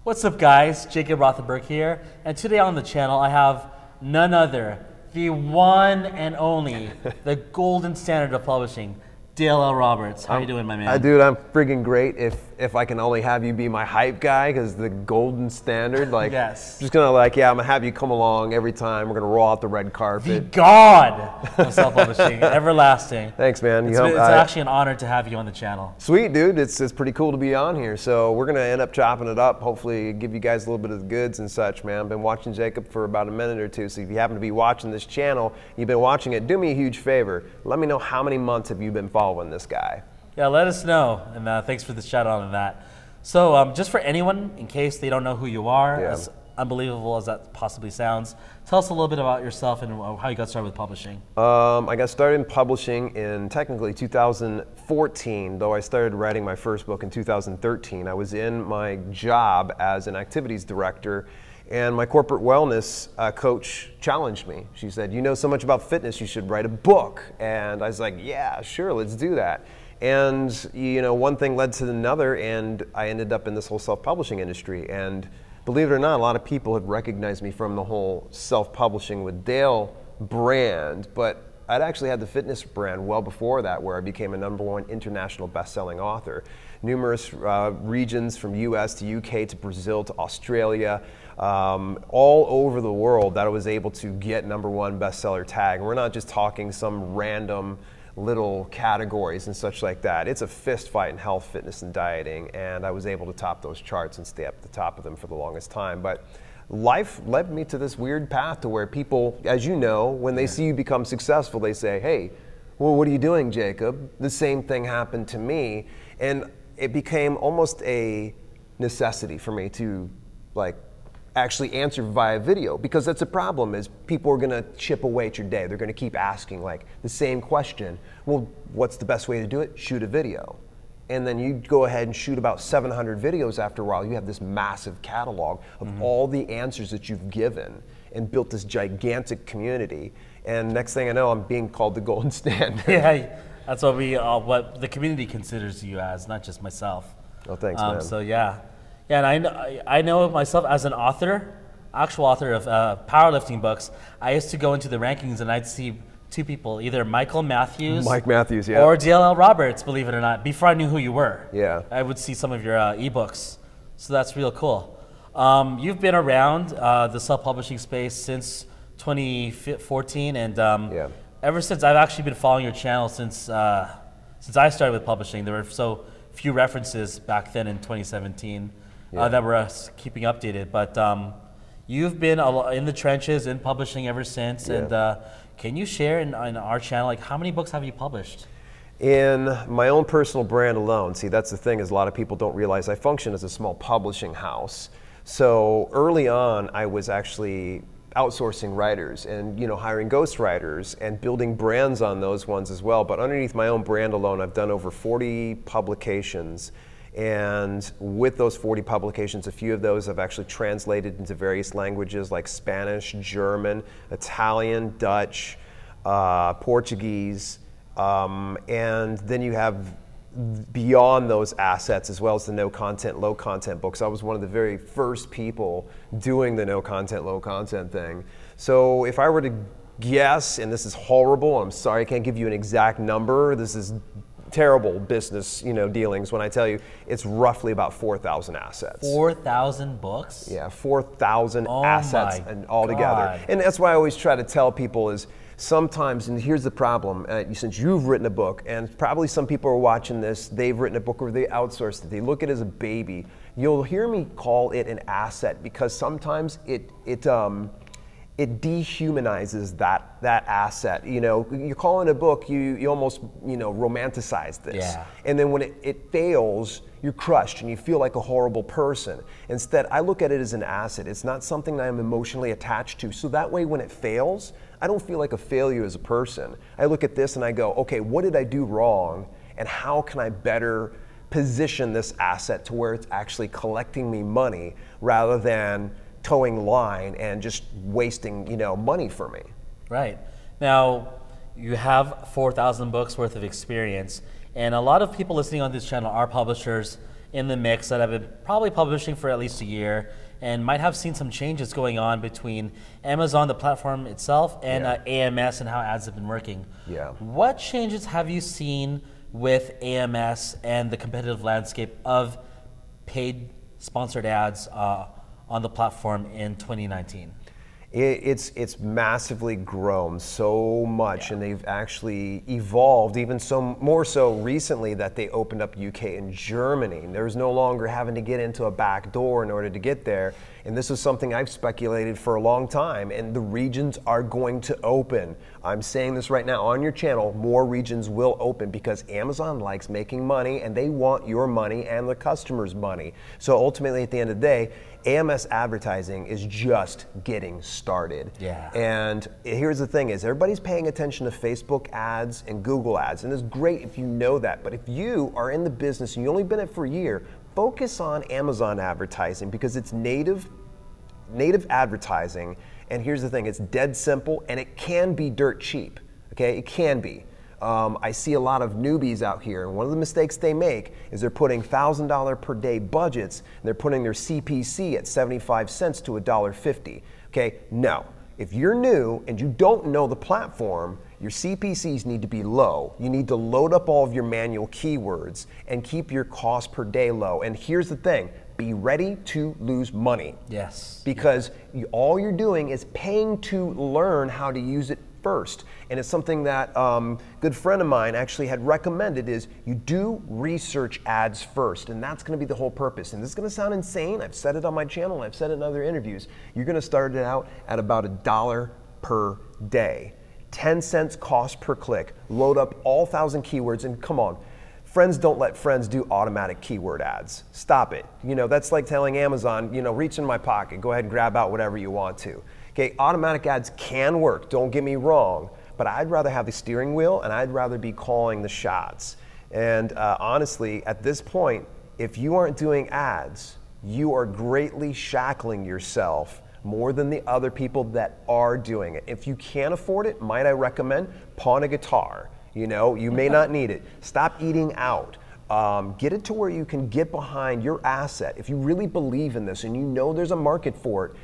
What's up, guys? Jacob Rothenberg here, and today on the channel I have none other, the one and only, the golden standard of publishing, Dale L. Roberts. How you doing, my man? Dude, I'm friggin' great. If I can only have you be my hype guy, because the golden standard, like, yes. Just gonna I'm gonna have you come along every time. We're gonna roll out the red carpet. The god of self-publishing, everlasting. Thanks, man. It's actually an honor to have you on the channel. Sweet, dude. It's pretty cool to be on here. So we're gonna end up chopping it up. Hopefully, give you guys a little bit of the goods and such, man. I've been watching Jacob for about a minute or two. So if you happen to be watching this channel, you've been watching it, do me a huge favor. Let me know how many months have you been following this guy. Yeah, let us know, and thanks for the shout out on that. So just for anyone, in case they don't know who you are, as unbelievable as that possibly sounds, tell us a little bit about yourself and how you got started with publishing. I got started in publishing in technically 2014, though I started writing my first book in 2013. I was in my job as an activities director, and my corporate wellness coach challenged me. She said, "You know so much about fitness, you should write a book." And I was like, "Yeah, sure, let's do that." And you know, one thing led to another, and I ended up in this whole self-publishing industry. And believe it or not, a lot of people have recognized me from the whole self-publishing with Dale brand, but I'd actually had the fitness brand well before that, where I became a #1 international best-selling author. Numerous regions from US to UK to Brazil to Australia, all over the world, that I was able to get #1 bestseller tag. And we're not just talking some random little categories and such like that. It's a fist fight in health, fitness, and dieting, and I was able to top those charts and stay at the top of them for the longest time. But life led me to this weird path to where people, as you know, when they see you become successful, they say, "Hey, well, what are you doing, Jacob?" The same thing happened to me, and it became almost a necessity for me to actually answer via video, because that's a problem, is people are gonna chip away at your day. They're gonna keep asking the same question. Well, what's the best way to do it? Shoot a video. And then you go ahead and shoot about 700 videos. After a while, you have this massive catalog of all the answers that you've given and built this gigantic community. And next thing I know, I'm being called the golden standard. Yeah, that's what what the community considers you as, not just myself. Oh, thanks, man. So yeah. Yeah, and I know myself as an author, actual author of powerlifting books. I used to go into the rankings and I'd see two people, either Mike Matthews, yeah, or Dale L. Roberts, believe it or not, before I knew who you were. Yeah. I would see some of your ebooks. So that's real cool. You've been around the self-publishing space since 2014, and ever since, I've actually been following your channel since I started with publishing. There were so few references back then in 2017. That were keeping updated, but you've been in the trenches in publishing ever since. And can you share in our channel, how many books have you published? In my own personal brand alone, see, that's the thing, is a lot of people don't realize I function as a small publishing house. So early on, I was actually outsourcing writers and hiring ghostwriters and building brands on those ones as well. But underneath my own brand alone, I've done over 40 publications. And with those 40 publications, a few of those I've actually translated into various languages like Spanish, German, Italian, Dutch, Portuguese, and then you have beyond those assets as well as the no content, low content books. I was one of the very first people doing the no content, low content thing. So if I were to guess, and this is horrible, I'm sorry I can't give you an exact number, this is terrible business, dealings when I tell you, it's roughly about 4,000 assets. 4,000 books? Yeah, 4,000 assets and altogether. And that's why I always try to tell people is sometimes, and here's the problem, since you've written a book, and probably some people are watching this, they've written a book or they outsourced it, they look at it as a baby, you'll hear me call it an asset because sometimes it dehumanizes that asset. You're calling a book, you almost romanticize this. Yeah. And then when it fails, you're crushed and you feel like a horrible person. Instead, I look at it as an asset. It's not something that I'm emotionally attached to. So that way when it fails, I don't feel like a failure as a person. I look at this and I go, okay, what did I do wrong? And how can I better position this asset to where it's actually collecting me money rather than towing line and just wasting money for me. Right. Now, you have 4,000 books worth of experience, and a lot of people listening on this channel are publishers, in the mix that have been probably publishing for at least a year and might have seen some changes going on between Amazon, the platform itself, and AMS and how ads have been working. Yeah. What changes have you seen with AMS and the competitive landscape of paid sponsored ads on the platform in 2019? It's massively grown so much, and they've actually evolved even more so recently that they opened up UK and Germany. There's no longer having to get into a back door in order to get there, and this is something I've speculated for a long time, and the regions are going to open. I'm saying this right now on your channel, more regions will open because Amazon likes making money and they want your money and the customers' money. So ultimately at the end of the day, AMS advertising is just getting started. Yeah. And here's the thing is everybody's paying attention to Facebook ads and Google ads, and it's great if you know that, but if you are in the business and you've only been in it for a year, focus on Amazon advertising because it's native advertising, and here's the thing, it's dead simple and it can be dirt cheap, okay? It can be. I see a lot of newbies out here, and one of the mistakes they make is they're putting $1,000 per day budgets, and they're putting their CPC at 75 cents to $1.50. Okay, no. If you're new and you don't know the platform, your CPCs need to be low. You need to load up all of your manual keywords and keep your cost per day low. And here's the thing, be ready to lose money. Yes. Because all you're doing is paying to learn how to use it first. And it's something that a good friend of mine actually had recommended is you do research ads first, and that's gonna be the whole purpose. And this is gonna sound insane, I've said it on my channel, I've said it in other interviews. You're gonna start it out at about $1 per day. 10 cents cost per click, load up all 1,000 keywords, and come on, friends don't let friends do automatic keyword ads. Stop it. You know, that's like telling Amazon, you know, reach in my pocket, go ahead and grab out whatever you want to. Okay, automatic ads can work, don't get me wrong, but I'd rather have the steering wheel and I'd rather be calling the shots. And honestly, at this point, if you aren't doing ads, you are greatly shackling yourself more than the other people that are doing it. If you can't afford it, might I recommend pawn a guitar. You know, you may not need it. Stop eating out. Get it to where you can get behind your asset. If you really believe in this and you know there's a market for it,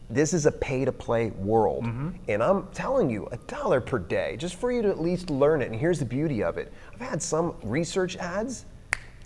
this is a pay-to-play world. And I'm telling you, $1 per day, just for you to at least learn it. And here's the beauty of it. I've had some research ads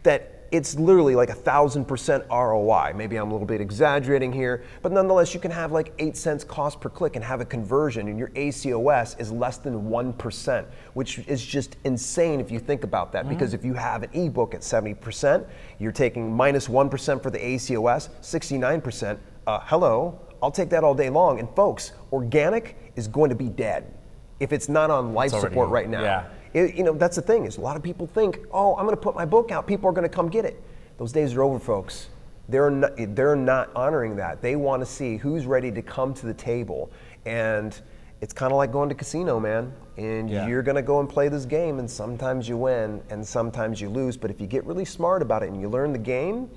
that it's literally like 1,000% ROI. Maybe I'm a little bit exaggerating here, but nonetheless, you can have like 8 cents cost per click and have a conversion, and your ACOS is less than 1%, which is just insane if you think about that, because if you have an ebook at 70%, you're taking minus 1% for the ACOS, 69%, hello, I'll take that all day long. And folks, organic is going to be dead if it's not on life support right now. Yeah. You know, that's the thing is a lot of people think, oh, I'm going to put my book out, people are going to come get it. Those days are over, folks. They're not honoring that. They want to see who's ready to come to the table. And it's kind of like going to casino, man. And you're going to go and play this game, and sometimes you win and sometimes you lose. But if you get really smart about it and you learn the game,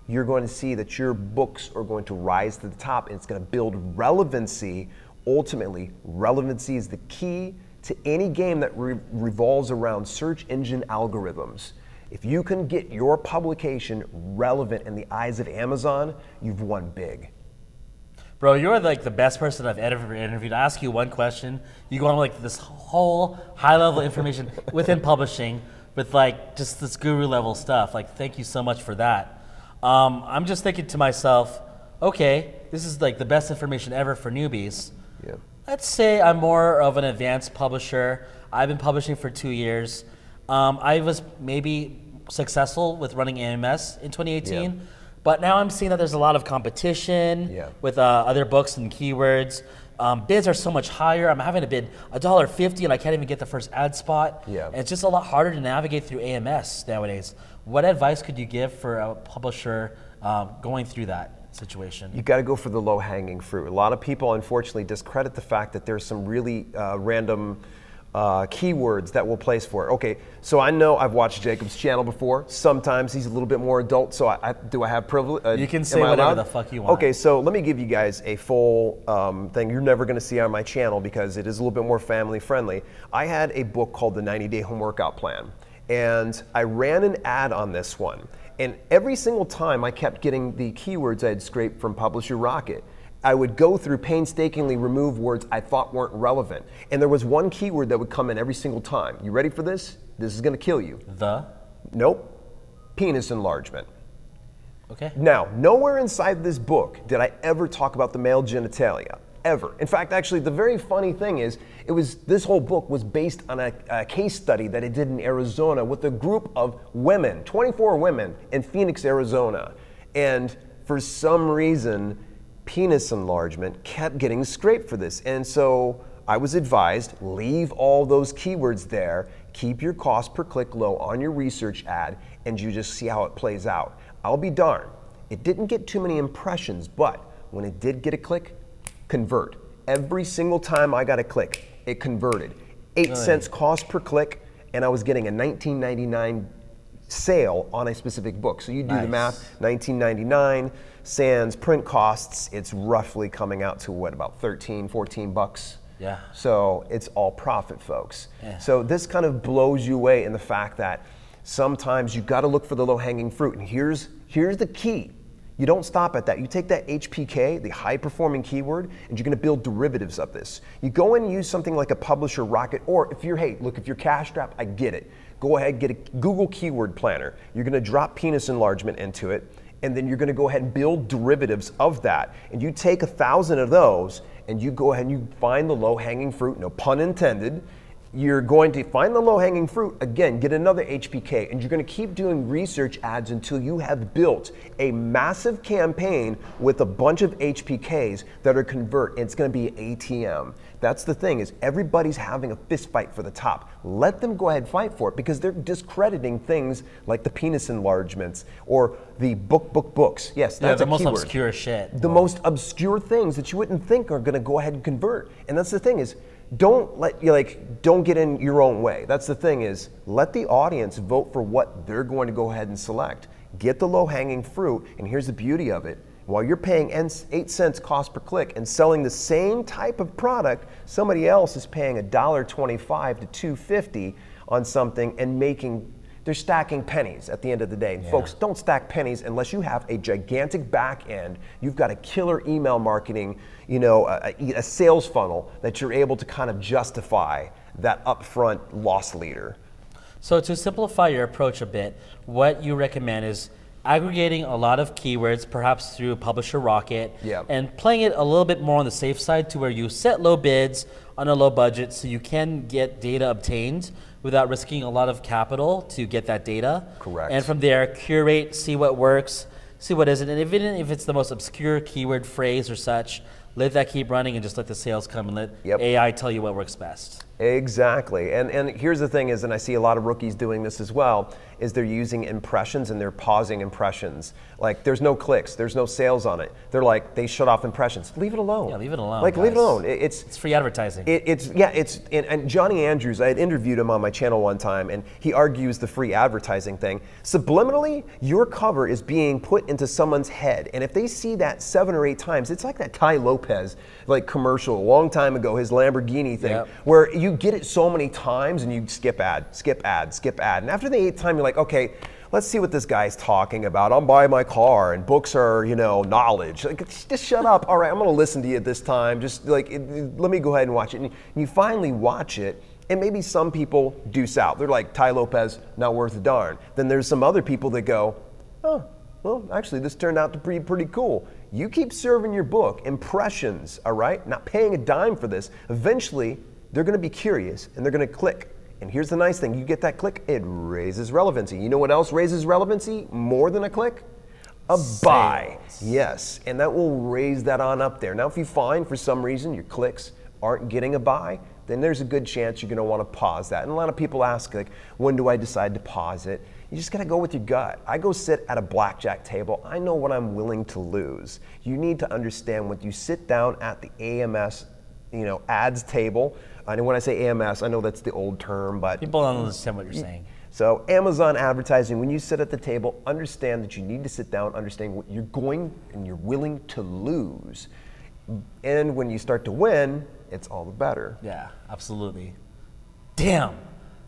you're going to see that your books are going to rise to the top, and it's going to build relevancy. Ultimately, relevancy is the key to any game that revolves around search engine algorithms. If you can get your publication relevant in the eyes of Amazon, you've won big. Bro, you're like the best person I've ever interviewed. I ask you one question, you go on like this whole high-level information within publishing with like just this guru level stuff. Like, thank you so much for that. I'm just thinking to myself, okay, this is like the best information ever for newbies. Yeah. Let's say I'm more of an advanced publisher. I've been publishing for 2 years. I was maybe successful with running AMS in 2018, but now I'm seeing that there's a lot of competition with other books and keywords. Bids are so much higher. I'm having to bid $1.50 and I can't even get the first ad spot. And it's just a lot harder to navigate through AMS nowadays. What advice could you give for a publisher going through that situation? You got to go for the low-hanging fruit. A lot of people, unfortunately, discredit the fact that there's some really random keywords that we'll place for it. Okay, so I know I've watched Jacob's channel before. Sometimes he's a little bit more adult, so do I have privilege? You can say whatever the fuck you want. Okay, so let me give you guys a full thing you're never going to see on my channel because it is a little bit more family friendly. I had a book called The 90-Day Home Workout Plan. and I ran an ad on this one. And every single time I kept getting the keywords I had scraped from Publisher Rocket, I would go through painstakingly remove words I thought weren't relevant. And there was one keyword that would come in every single time. You ready for this? This is going to kill you. The? Nope. Penis enlargement. Okay. Now, nowhere inside this book did I ever talk about the male genitalia. Ever. In fact, actually, the very funny thing is, this whole book was based on a case study that I did in Arizona with a group of women, 24 women in Phoenix, Arizona. And for some reason, penis enlargement kept getting scraped for this. And so I was advised, leave all those keywords there, keep your cost per click low on your research ad, and you just see how it plays out. I'll be darned. It didn't get too many impressions, but when it did get a click, convert. Every single time I got a click, it converted. 8 cents cost per click, and I was getting a $19.99 sale on a specific book. So you do the math, $19.99, sans print costs, it's roughly coming out to what, about 13, 14 bucks? Yeah. So it's all profit, folks. Yeah. So this kind of blows you away in the fact that sometimes you got to look for the low-hanging fruit. And here's the key. You don't stop at that. You take that HPK, the high-performing keyword, and you're going to build derivatives of this. You go and use something like a Publisher Rocket, or if you're, hey, look, if you're cash-strapped, I get it. Go ahead, get a Google Keyword Planner. You're going to drop penis enlargement into it, and then you're going to go ahead and build derivatives of that. And you take 1,000 of those, and you go ahead and you find the low-hanging fruit, no pun intended. You're going to find the low-hanging fruit, again, get another HPK, and you're going to keep doing research ads until you have built a massive campaign with a bunch of HPKs that are convert, and it's going to be ATM. That's the thing, is everybody's having a fist fight for the top. Let them go ahead and fight for it, because they're discrediting things like the penis enlargements or the books. Yes, that's the a most keyword. obscure shit. The most obscure things that you wouldn't think are going to go ahead and convert. And that's the thing, is don't get in your own way. That's the thing, is let the audience vote for what they're going to go ahead and select. Get the low-hanging fruit, and here's the beauty of it. While you're paying 8 cents cost per click and selling the same type of product, somebody else is paying $1.25 to $2.50 on something and they're stacking pennies at the end of the day. And folks, don't stack pennies unless you have a gigantic back end. You've got a killer email marketing, a sales funnel that you're able to kind of justify that upfront loss leader. So to simplify your approach a bit, what you recommend is aggregating a lot of keywords, perhaps through Publisher Rocket, and playing it a little bit more on the safe side to where you set low bids on a low budget so you can get data obtained without risking a lot of capital to get that data. Correct. And from there, curate, see what works, see what isn't. And even if it's the most obscure keyword phrase or such, let that keep running and just let the sales come and let AI tell you what works best. Exactly. And here's the thing is, and I see a lot of rookies doing this as well, is they're using impressions and they're pausing impressions. Like, there's no clicks, there's no sales on it. They're like, they shut off impressions. Leave it alone. Yeah, leave it alone. Like, guys. leave it alone. It's free advertising. And Johnny Andrews, I had interviewed him on my channel one time, and he argues the free advertising thing. Subliminally, your cover is being put into someone's head, and if they see that 7 or 8 times, it's like that Tai Lopez commercial a long time ago, his Lamborghini thing, where you get it so many times and you skip ad, skip ad, skip ad, and after the 8th time, you're like, okay, let's see what this guy's talking about. I'm buying my car, and books are, knowledge. Like, just shut up. All right, I'm going to listen to you this time. Just let me go ahead and watch it. And you finally watch it, and maybe some people deuce out. They're like, Tai Lopez, not worth a darn. Then there's some other people that go, oh, well, actually, this turned out to be pretty cool. You keep serving your book impressions, all right? Not paying a dime for this. Eventually, they're going to be curious, and they're going to click. And here's the nice thing. You get that click, it raises relevancy. You know what else raises relevancy more than a click? A buy. Yes, and that will raise that on up there. Now, if you find for some reason your clicks aren't getting a buy, then there's a good chance you're going to want to pause that. And a lot of people ask, like, when do I decide to pause it? You just got to go with your gut. I go sit at a blackjack table. I know what I'm willing to lose. You need to understand when you sit down at the AMS, ads table. And when I say AMS, I know that's the old term, but people don't understand what you're saying. So Amazon advertising, when you sit at the table, understand that you need to sit down, understand what you're going and you're willing to lose. And when you start to win, it's all the better. Yeah, absolutely. Damn,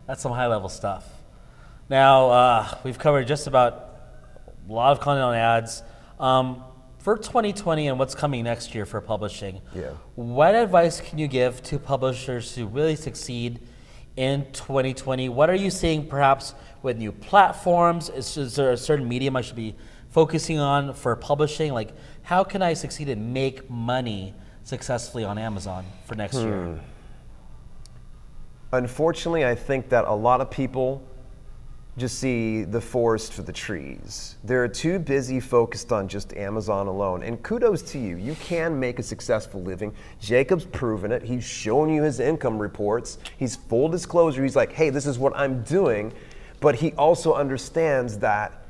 that's some high level stuff. Now, we've covered just about a lot of content on ads. For 2020 and what's coming next year for publishing, what advice can you give to publishers to really succeed in 2020? What are you seeing perhaps with new platforms? Is there a certain medium I should be focusing on for publishing? Like, how can I succeed and make money successfully on Amazon for next year? Unfortunately, I think that a lot of people just see the forest for the trees. They're too busy focused on just Amazon alone. And kudos to you. You can make a successful living. Jacob's proven it. He's shown you his income reports. He's full disclosure. He's like, hey, this is what I'm doing. But he also understands that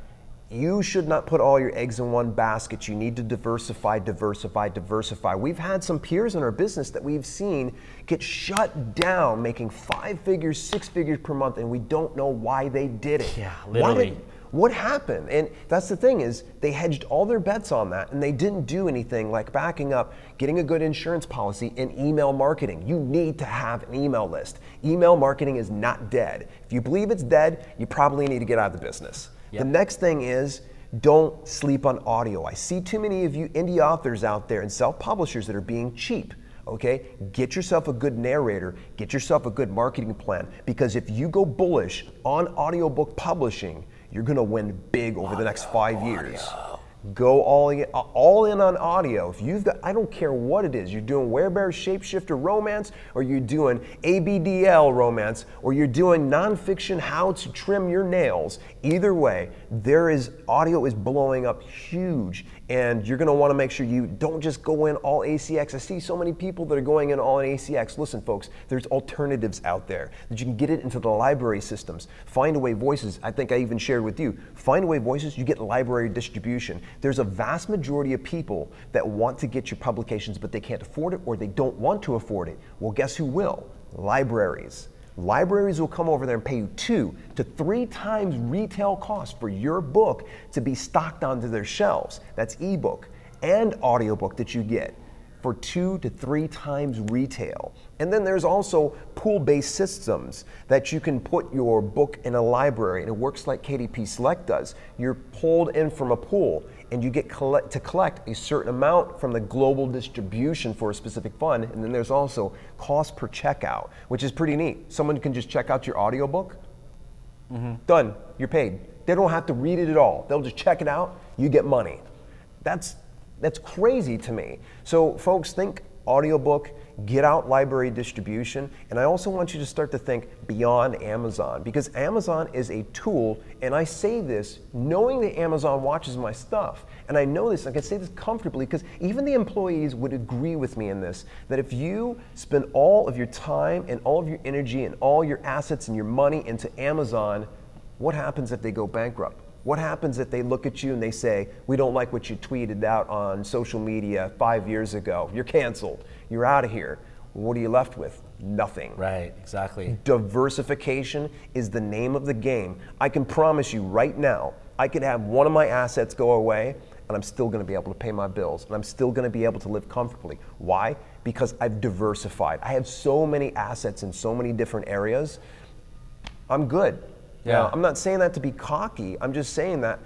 you should not put all your eggs in one basket. You need to diversify, diversify, diversify. We've had some peers in our business that we've seen get shut down making 5 figures, 6 figures per month, and we don't know why they did it. Yeah, literally. What happened? And that's the thing is they hedged all their bets on that and they didn't do anything like backing up, getting a good insurance policy, and email marketing. You need to have an email list. Email marketing is not dead. If you believe it's dead, you probably need to get out of the business. The next thing is, don't sleep on audio. I see too many of you indie authors out there and self-publishers that are being cheap, okay? Get yourself a good narrator, get yourself a good marketing plan, because if you go bullish on audiobook publishing, you're gonna win big over the next 5 years. Go all in on audio. If you've got, I don't care what it is, you're doing Werebear Shapeshifter romance, or you're doing ABDL romance, or you're doing nonfiction how to trim your nails. Either way, audio is blowing up huge, and you're gonna wanna make sure you don't just go in all ACX. I see so many people that are going in all in ACX. Listen folks, there's alternatives out there that you can get it into the library systems. Findaway Voices, I think I even shared with you. Findaway Voices, you get library distribution. There's a vast majority of people that want to get your publications, but they can't afford it or they don't want to afford it. Well, guess who will? Libraries. Libraries will come over there and pay you 2 to 3 times retail cost for your book to be stocked onto their shelves. That's ebook and audiobook that you get for 2 to 3 times retail. And then there's also pool-based systems that you can put your book in a library, and it works like KDP Select does. You're pulled in from a pool, and you get to collect a certain amount from the global distribution for a specific fund. And then there's also cost per checkout, which is pretty neat. Someone can just check out your audiobook, done, you're paid. They don't have to read it at all. They'll just check it out, you get money. That's crazy to me. So folks, think audiobook, get out library distribution, and I also want you to start to think beyond Amazon, because Amazon is a tool, and I say this knowing that Amazon watches my stuff, and I know this, I can say this comfortably because even the employees would agree with me in this, that if you spend all of your time and all of your energy and all your assets and your money into Amazon, what happens if they go bankrupt? What happens if they look at you and they say, we don't like what you tweeted out on social media 5 years ago. You're canceled. You're out of here. What are you left with? Nothing. Right, exactly. Diversification is the name of the game. I can promise you right now, I could have one of my assets go away and I'm still going to be able to pay my bills and I'm still going to be able to live comfortably. Why? Because I've diversified. I have so many assets in so many different areas. I'm good. Now, I'm not saying that to be cocky. I'm just saying that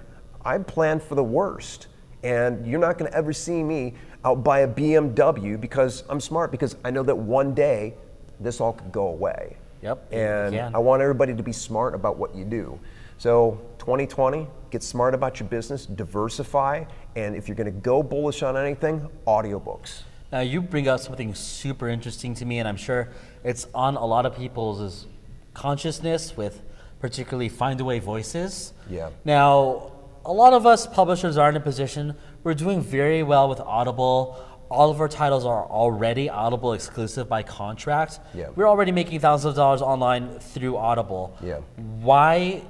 I plan for the worst. And you're not going to ever see me out buy a BMW because I'm smart, because I know that one day this all could go away. Yep. And I want everybody to be smart about what you do. So 2020, get smart about your business, diversify, and if you're going to go bullish on anything, audiobooks. Now you bring up something super interesting to me, and I'm sure it's on a lot of people's consciousness with particularly Findaway Voices. Yeah. Now, a lot of us publishers are in a position, we're doing very well with Audible. All of our titles are already Audible exclusive by contract. Yeah. We're already making thousands of dollars online through Audible. Yeah. Why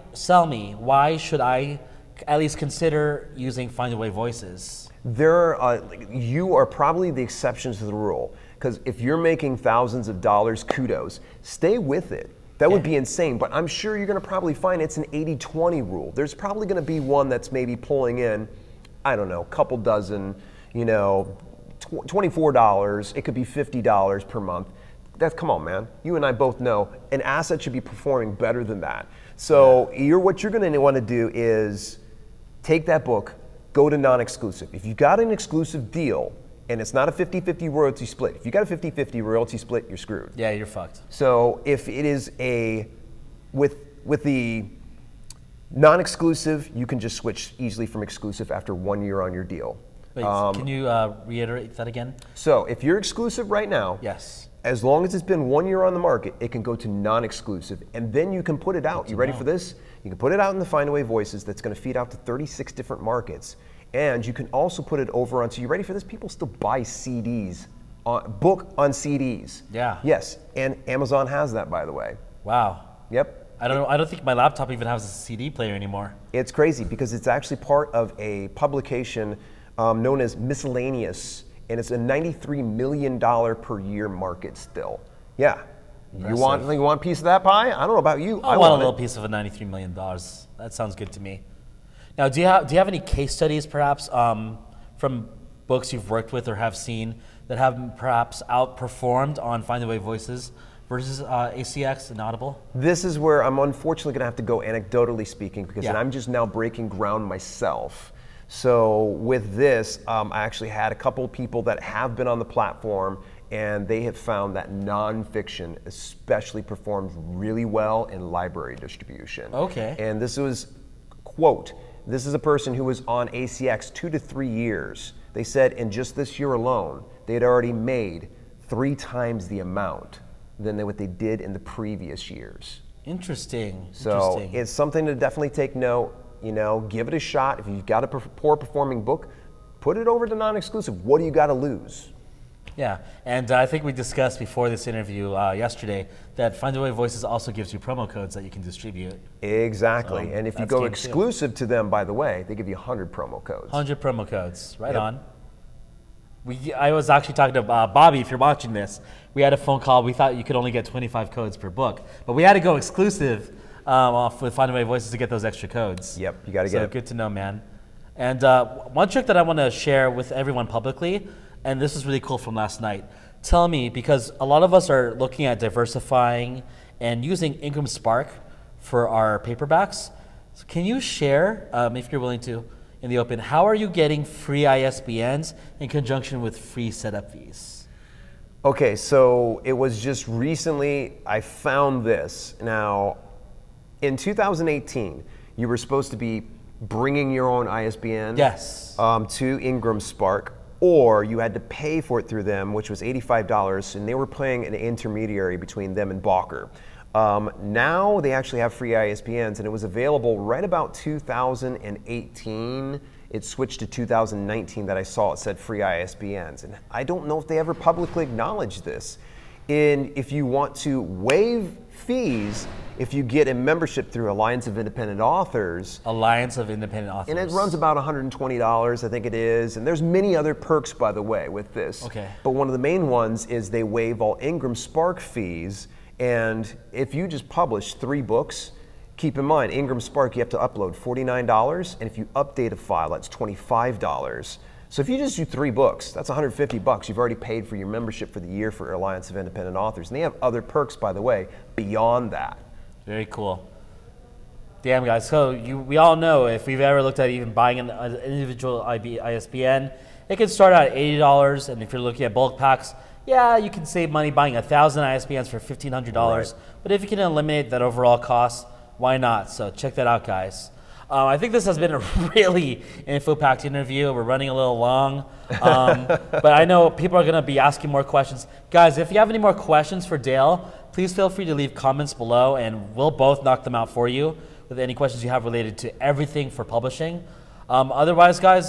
should I at least consider using Findaway Voices? You are probably the exceptions to the rule, because if you're making thousands of dollars, kudos, stay with it. That would be insane, but I'm sure you're going to probably find it's an 80-20 rule. There's probably going to be one that's maybe pulling in, I don't know, a couple dozen, $24. It could be $50 per month. Come on, man. You and I both know an asset should be performing better than that. So what you're going to want to do is take that book, go to non-exclusive. If you've got an exclusive deal, and it's not a 50-50 royalty split. If you got a 50-50 royalty split, you're screwed. Yeah, you're fucked. So if it is with the non-exclusive, you can just switch easily from exclusive after 1 year on your deal. Wait, can you reiterate that again? So if you're exclusive right now, yes, as long as it's been 1 year on the market, it can go to non-exclusive, and then you can put it out. You ready for this? You can put it out in the Findaway Voices that's going to feed out to 36 different markets. And you can also put it over onto, you ready for this? People still buy CDs, book on CDs. Yeah. Yes, and Amazon has that, by the way. Wow. Yep. I don't think my laptop even has a CD player anymore. It's crazy because it's actually part of a publication known as Miscellaneous, and it's a $93 million per year market still. Yeah. You want a piece of that pie? I don't know about you. I want a little piece of a $93 million. That sounds good to me. Now, do you have any case studies, perhaps, from books you've worked with or have seen that have perhaps outperformed on Findaway Voices versus ACX and Audible? This is where I'm unfortunately going to have to go anecdotally speaking because I'm just now breaking ground myself. So with this, I actually had a couple of people that have been on the platform, and they have found that nonfiction especially performs really well in library distribution. Okay. And this was, quote, this is a person who was on ACX 2 to 3 years. They said in just this year alone, they had already made 3 times the amount than what they did in the previous years. Interesting. So it's something to definitely take note. You know, give it a shot. If you've got a poor performing book, put it over to non-exclusive. What do you got to lose? Yeah, and I think we discussed before this interview yesterday that Findaway Voices also gives you promo codes that you can distribute. Exactly, and if you go exclusive to them, by the way, they give you 100 promo codes. 100 promo codes, right on. I was actually talking to Bobby, if you're watching this. We had a phone call. We thought you could only get 25 codes per book, but we had to go exclusive off with Findaway Voices to get those extra codes. Yep, you got to get it. So good to know, man. And one trick that I want to share with everyone publicly, and this is really cool from last night. Tell me, because a lot of us are looking at diversifying and using Ingram Spark for our paperbacks. So can you share, if you're willing to, in the open, how are you getting free ISBNs in conjunction with free setup fees? Okay, so it was just recently I found this. Now, in 2018, you were supposed to be bringing your own ISBN to Ingram Spark, or you had to pay for it through them, which was $85, and they were playing an intermediary between them and Balker. Now they actually have free ISBNs, and it was available right about 2018. It switched to 2019 that I saw it said free ISBNs, and I don't know if they ever publicly acknowledged this. And if you want to waive fees, if you get a membership through Alliance of Independent Authors. Alliance of Independent Authors. And it runs about $120, I think it is. And there's many other perks, by the way, with this. Okay. But one of the main ones is they waive all Ingram Spark fees. And if you just publish 3 books, keep in mind, Ingram Spark, you have to upload $49. And if you update a file, that's $25. So if you just do 3 books, that's $150. You've already paid for your membership for the year for Alliance of Independent Authors. And they have other perks, by the way, beyond that. Very cool. Damn, guys. So we all know if we've ever looked at even buying an individual ISBN, it can start at $80. And if you're looking at bulk packs, yeah, you can save money buying 1,000 ISBNs for $1,500. Right. But if you can eliminate that overall cost, why not? So check that out, guys. I think this has been a really info-packed interview. We're running a little long, but I know people are going to be asking more questions. Guys, if you have any more questions for Dale, please feel free to leave comments below, and we'll both knock them out for you with any questions you have related to everything for publishing. Otherwise, guys,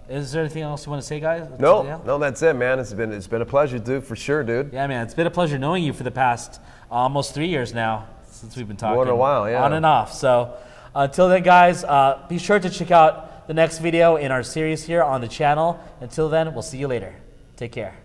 is there anything else you want to say, guys? No, that's it, man. It's been a pleasure, dude, for sure, dude. Yeah, man, it's been a pleasure knowing you for the past almost 3 years now since we've been talking. More than a while, yeah. On and off. So. Until then, guys, be sure to check out the next video in our series here on the channel. Until then, we'll see you later. Take care.